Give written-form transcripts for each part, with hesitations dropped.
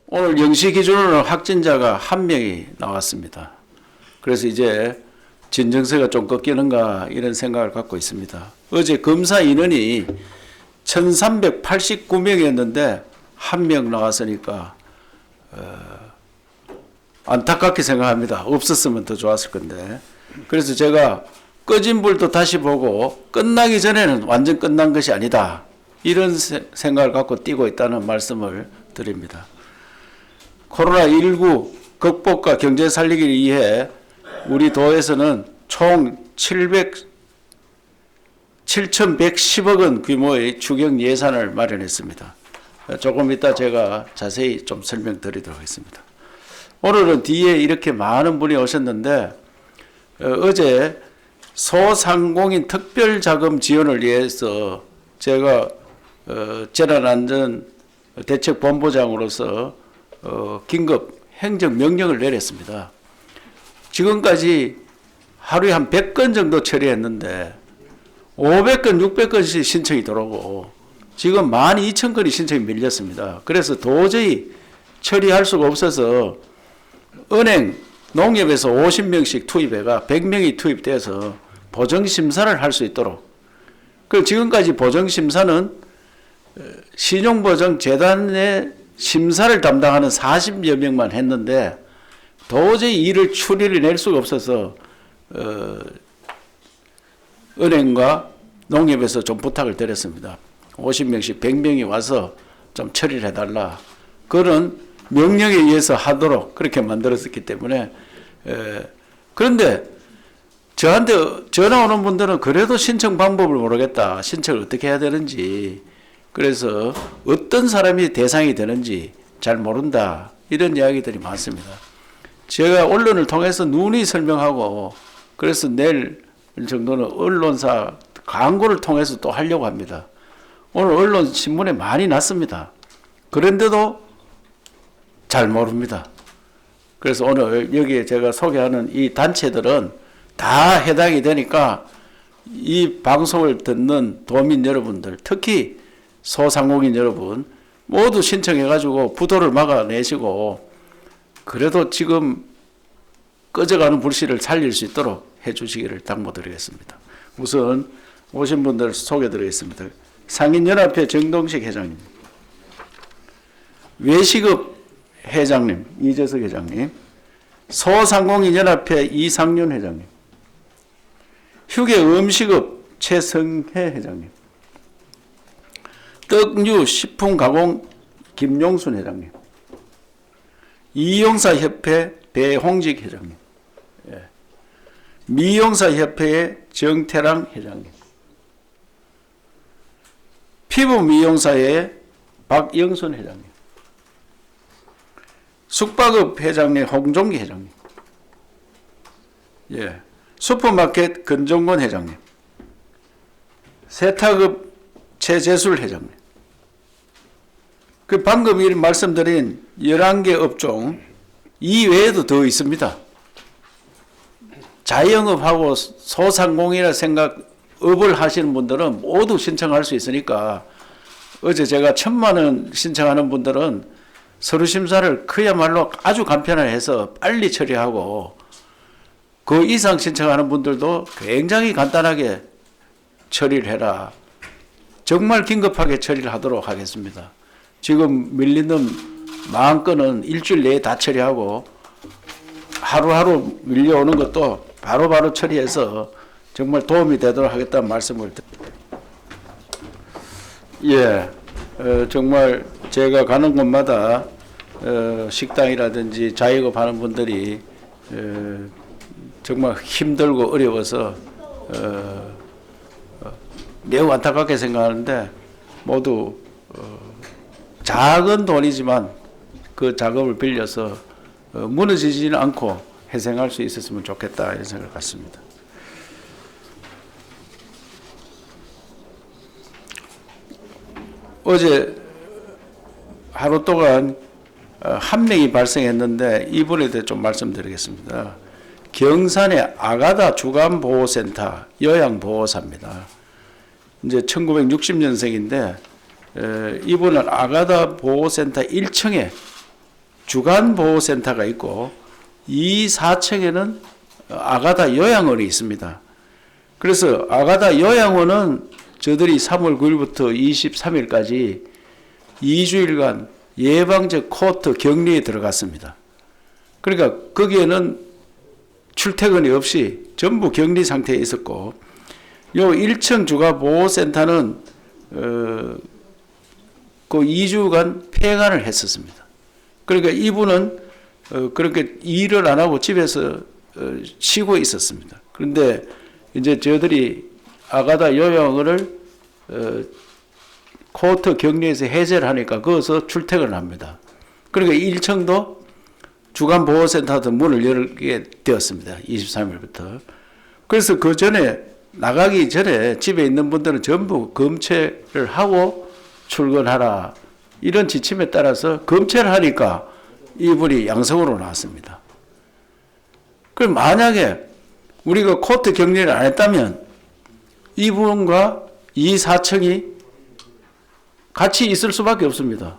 오늘 0시 기준으로 확진자가 1명이 나왔습니다. 그래서 이제 진정세가 좀 꺾이는가 이런 생각을 갖고 있습니다. 어제 검사 인원이 1389명이었는데 1명 나왔으니까 안타깝게 생각합니다. 없었으면 더 좋았을 건데. 그래서 제가 꺼진 불도 다시 보고 끝나기 전에는 완전 끝난 것이 아니다. 이런 생각을 갖고 뛰고 있다는 말씀을 드립니다. 코로나19 극복과 경제 살리기를 위해 우리 도에서는 총 7,110억 원 규모의 추경 예산을 마련했습니다. 조금 이따 제가 자세히 좀 설명드리도록 하겠습니다. 오늘은 뒤에 이렇게 많은 분이 오셨는데 어제 소상공인 특별자금 지원을 위해서 제가 재난안전대책본부장으로서 긴급 행정명령을 내렸습니다. 지금까지 하루에 한 100건 정도 처리했는데 500건, 600건씩 신청이 들어오고 지금 12,000건이 신청이 밀렸습니다. 그래서 도저히 처리할 수가 없어서 은행, 농협에서 50명씩 투입해가 100명이 투입돼서 보정심사를 할 수 있도록. 그 지금까지 보정심사는 신용보증재단의 심사를 담당하는 40여 명만 했는데 도저히 이를 추리를 낼 수가 없어서 은행과 농협에서 좀 부탁을 드렸습니다. 50명씩 100명이 와서 좀 처리를 해달라. 그런 명령에 의해서 하도록 그렇게 만들었기 때문에 그런데 저한테 전화 오는 분들은 그래도 신청 방법을 모르겠다. 신청을 어떻게 해야 되는지, 그래서 어떤 사람이 대상이 되는지 잘 모른다. 이런 이야기들이 많습니다. 제가 언론을 통해서 누누이 설명하고 그래서 내일 정도는 언론사 광고를 통해서 또 하려고 합니다. 오늘 언론 신문에 많이 났습니다. 그런데도 잘 모릅니다. 그래서 오늘 여기에 제가 소개하는 이 단체들은 다 해당이 되니까 이 방송을 듣는 도민 여러분들, 특히 소상공인 여러분 모두 신청해가지고 부도를 막아내시고 그래도 지금 꺼져가는 불씨를 살릴 수 있도록 해주시기를 당부드리겠습니다. 우선 오신 분들 소개드리겠습니다. 상인연합회 정동식 회장님, 외식업 회장님 이재석 회장님, 소상공인연합회 이상윤 회장님, 휴게음식업 최성혜 회장님, 떡류 식품가공 김용순 회장님, 이용사협회 배홍직 회장님, 미용사협회의 정태랑 회장님, 피부미용사의 박영순 회장님, 숙박업 회장님 홍종기 회장님, 슈퍼마켓 근정권 회장님, 세탁업 최재술 회장님, 그 방금 말씀드린 11개 업종 이외에도 더 있습니다. 자영업하고 소상공인이라 업을 하시는 분들은 모두 신청할 수 있으니까 어제 제가 1,000만 원 신청하는 분들은 서류 심사를 그야말로 아주 간편하게 해서 빨리 처리하고 그 이상 신청하는 분들도 굉장히 간단하게 처리를 해라. 정말 긴급하게 처리를 하도록 하겠습니다. 지금 밀리는 40건은 일주일 내에 다 처리하고 하루하루 밀려오는 것도 바로바로 처리해서 정말 도움이 되도록 하겠다는 말씀을 정말 제가 가는 곳마다 식당이라든지 자영업 하는 분들이 정말 힘들고 어려워서 매우 안타깝게 생각하는데 모두 작은 돈이지만 그 자금을 빌려서 무너지지는 않고 회생할 수 있었으면 좋겠다 이런 생각을 갖습니다. 어제 하루 동안 1명이 발생했는데 이분에 대해 좀 말씀드리겠습니다. 경산의 아가다 주간보호센터 요양보호사입니다. 이제 1960년생인데 이분은 아가다 보호센터 1층에 주간보호센터가 있고 이 4층에는 아가다 요양원이 있습니다. 그래서 아가다 요양원은 저들이 3월 9일부터 23일까지 2주일간 예방적 코호트 격리에 들어갔습니다. 그러니까 거기에는 출퇴근이 없이 전부 격리 상태에 있었고, 요 1층 주가보호센터는 그 2주간 폐간을 했었습니다. 그러니까 이분은 그렇게 일을 안 하고 집에서 쉬고 있었습니다. 그런데 이제 저희들이 아가다 요양원을 코호트 격리에서 해제를 하니까 거기서 출퇴근을 합니다. 그러니까 1층도 주간보호센터도 문을 열게 되었습니다. 23일부터. 그래서 그 전에 나가기 전에 집에 있는 분들은 전부 검체를 하고 출근하라. 이런 지침에 따라서 검체를 하니까 이분이 양성으로 나왔습니다. 그럼 만약에 우리가 코호트 격리를 안 했다면 이분과 이 4층이 같이 있을 수밖에 없습니다.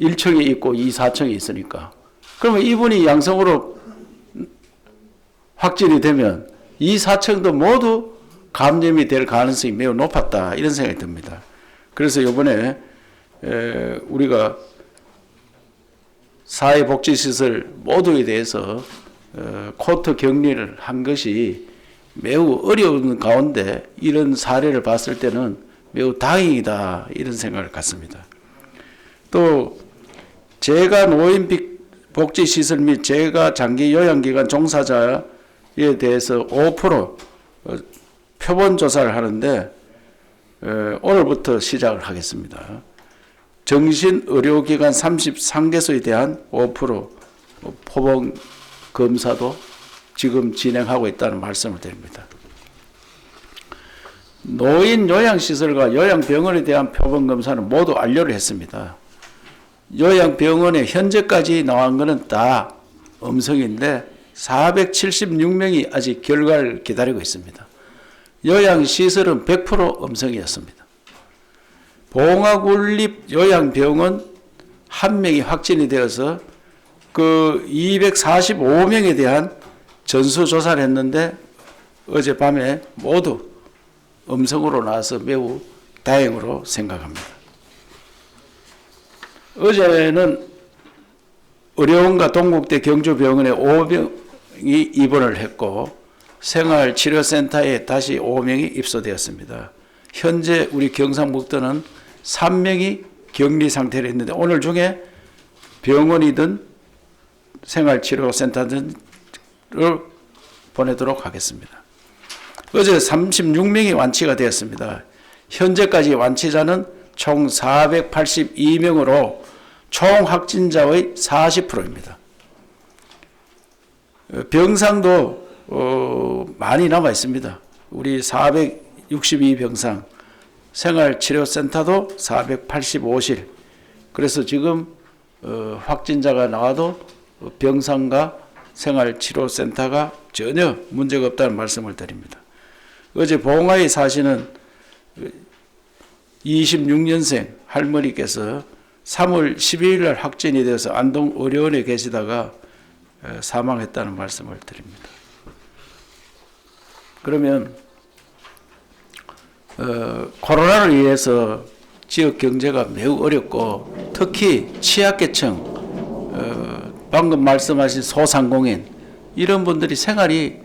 1층에 있고 이 4층에 있으니까. 그러면 이분이 양성으로 확진이 되면 이 4층도 모두 감염이 될 가능성이 매우 높았다. 이런 생각이 듭니다. 그래서 이번에 우리가 사회복지시설 모두에 대해서 코호트 격리를 한 것이 매우 어려운 가운데 이런 사례를 봤을 때는 매우 다행이다. 이런 생각을 갖습니다. 또 제가 노인 복지시설 및 제가 장기 요양기관 종사자에 대해서 5% 표본 조사를 하는데 오늘부터 시작을 하겠습니다. 정신의료기관 33개소에 대한 5% 표본 검사도 지금 진행하고 있다는 말씀을 드립니다. 노인 요양시설과 요양병원에 대한 표본 검사는 모두 완료를 했습니다. 요양병원에 현재까지 나온 것은 다 음성인데 476명이 아직 결과를 기다리고 있습니다. 요양시설은 100% 음성이었습니다. 봉화군립 요양병원 1명이 확진이 되어서 그 245명에 대한 전수조사를 했는데 어젯밤에 모두 음성으로 나와서 매우 다행으로 생각합니다. 어제는 의료원과 동국대 경주병원에 5명이 입원을 했고 생활치료센터에 다시 5명이 입소되었습니다. 현재 우리 경상북도는 3명이 격리 상태로 있는데 오늘 중에 병원이든 생활치료센터를 보내도록 하겠습니다. 어제 36명이 완치가 되었습니다. 현재까지 완치자는 총 482명으로 총 확진자의 40%입니다. 병상도 많이 남아 있습니다. 우리 462병상, 생활치료센터도 485실. 그래서 지금 확진자가 나와도 병상과 생활치료센터가 전혀 문제가 없다는 말씀을 드립니다. 어제 봉화에 사시는 26년생 할머니께서 3월 12일 날 확진이 되어서 안동의료원에 계시다가 사망했다는 말씀을 드립니다. 그러면 코로나로 인해서 지역 경제가 매우 어렵고 특히 취약계층, 방금 말씀하신 소상공인 이런 분들이 생활이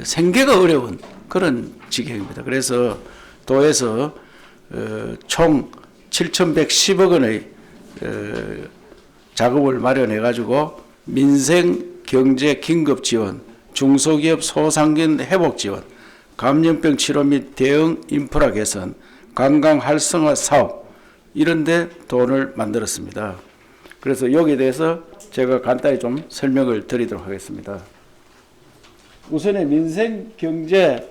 생계가 어려운 그런 지경입니다. 그래서 도에서 총 7,110억 원의 자금을 마련해 가지고 민생 경제 긴급 지원, 중소기업 소상견 회복 지원, 감염병 치료 및 대응 인프라 개선, 관광 활성화 사업 이런 데 돈을 만들었습니다. 그래서 여기에 대해서 제가 간단히 좀 설명을 드리도록 하겠습니다. 우선에 민생 경제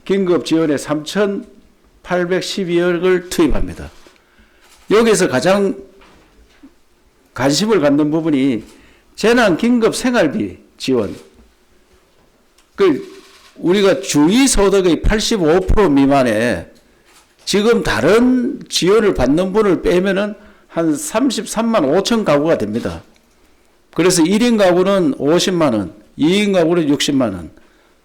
긴급 지원에 3,812억을 투입합니다. 여기서 가장 관심을 갖는 부분이 재난 긴급 생활비 지원. 우리가 중위소득의 85% 미만에 지금 다른 지원을 받는 분을 빼면은 한 한 33만 5천 가구가 됩니다. 그래서 1인 가구는 50만 원, 2인 가구는 60만 원,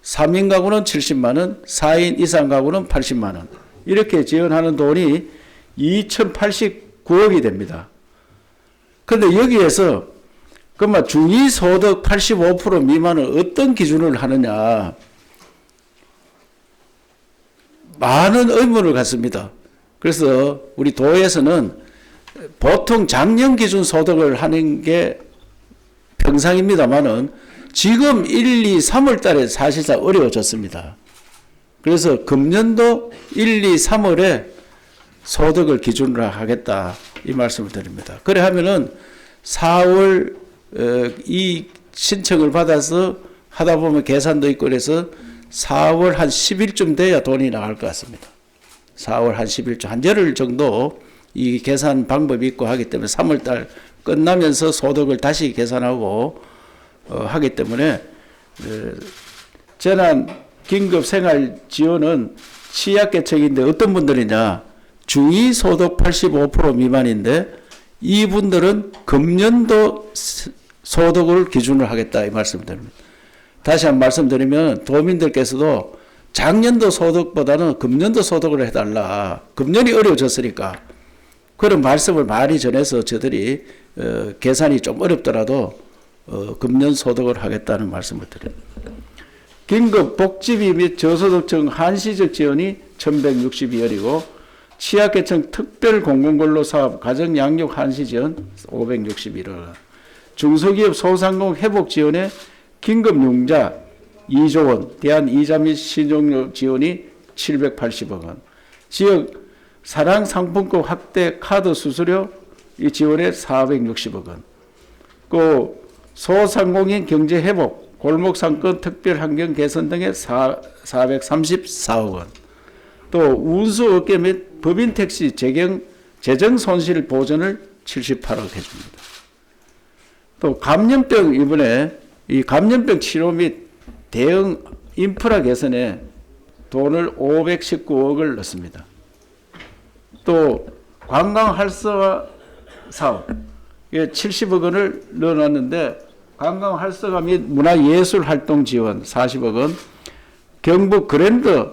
3인 가구는 70만 원, 4인 이상 가구는 80만 원. 이렇게 지원하는 돈이 2,089억이 됩니다. 그런데 여기에서 그러면 중위소득 85% 미만은 어떤 기준을 하느냐. 많은 의문을 갖습니다. 그래서 우리 도에서는 보통 작년 기준 소득을 하는 게 평상입니다만은 지금 1, 2, 3월 달에 사실상 어려워졌습니다. 그래서 금년도 1, 2, 3월에 소득을 기준으로 하겠다 이 말씀을 드립니다. 그래 하면은 4월 이 신청을 받아서 하다 보면 계산도 있고 그래서 4월 한 10일쯤 돼야 돈이 나갈 것 같습니다. 4월 한 10일쯤 한 열흘 정도 이 계산 방법이 있고 하기 때문에 3월 달 끝나면서 소득을 다시 계산하고 하기 때문에 재난 긴급 생활 지원은 취약계층인데 어떤 분들이냐 중위소득 85% 미만인데 이분들은 금년도 소득을 기준으로 하겠다 이 말씀드립니다. 다시 한번 말씀드리면 도민들께서도 작년도 소득보다는 금년도 소득을 해달라. 금년이 어려워졌으니까 그런 말씀을 많이 전해서 저들이 계산이 좀 어렵더라도 금년 소득을 하겠다는 말씀을 드립니다. 긴급 복지비 및 저소득층 한시적 지원이 1,162원이고 취약계층 특별 공공근로 사업 가정 양육 한시 지원 561원, 중소기업 소상공 회복 지원에 긴급 융자 2조 원, 대한 이자 및 신용료 지원이 780억 원, 지역 사랑 상품권 확대 카드 수수료 이 지원에 460억 원, 그 소상공인 경제 회복, 골목 상권 특별 환경 개선 등에 434억 원, 또 운수업계 및 법인 택시 재정 손실 보전을 78억 해줍니다. 또 감염병 이번에 이 감염병 치료 및 대응 인프라 개선에 돈을 519억을 넣습니다. 또 관광 활성화 사업 70억 원을 넣어놨는데 관광 활성화 및 문화예술 활동 지원 40억 원, 경북 그랜드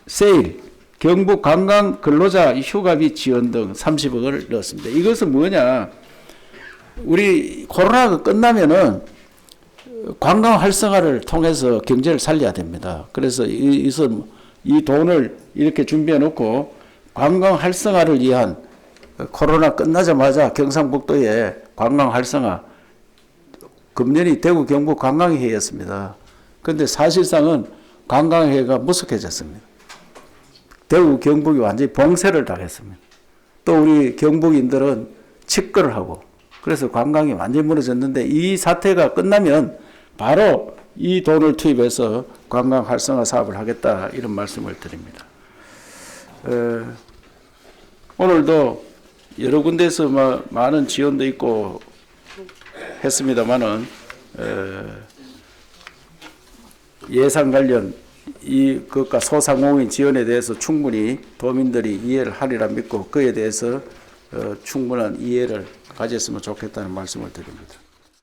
세일, 경북 관광 근로자 휴가비 지원 등 30억 원을 넣었습니다. 이것은 뭐냐? 우리 코로나가 끝나면은 관광 활성화를 통해서 경제를 살려야 됩니다. 그래서 이 돈을 이렇게 준비해 놓고 관광 활성화를 위한 코로나 끝나자마자 경상북도에 관광 활성화 금년이 대구 경북 관광회의였습니다. 그런데 사실상은 관광회의가 무색해졌습니다. 대구 경북이 완전히 봉쇄를 당했습니다. 또 우리 경북인들은 직거를 하고 그래서 관광이 완전히 무너졌는데 이 사태가 끝나면 바로 이 돈을 투입해서 관광 활성화 사업을 하겠다 이런 말씀을 드립니다. 오늘도 여러 군데에서 많은 지원도 있고 했습니다만은 예산 관련 그것과 소상공인 지원에 대해서 충분히 도민들이 이해를 하리라 믿고 그에 대해서 충분한 이해를 가졌으면 좋겠다는 말씀을 드립니다.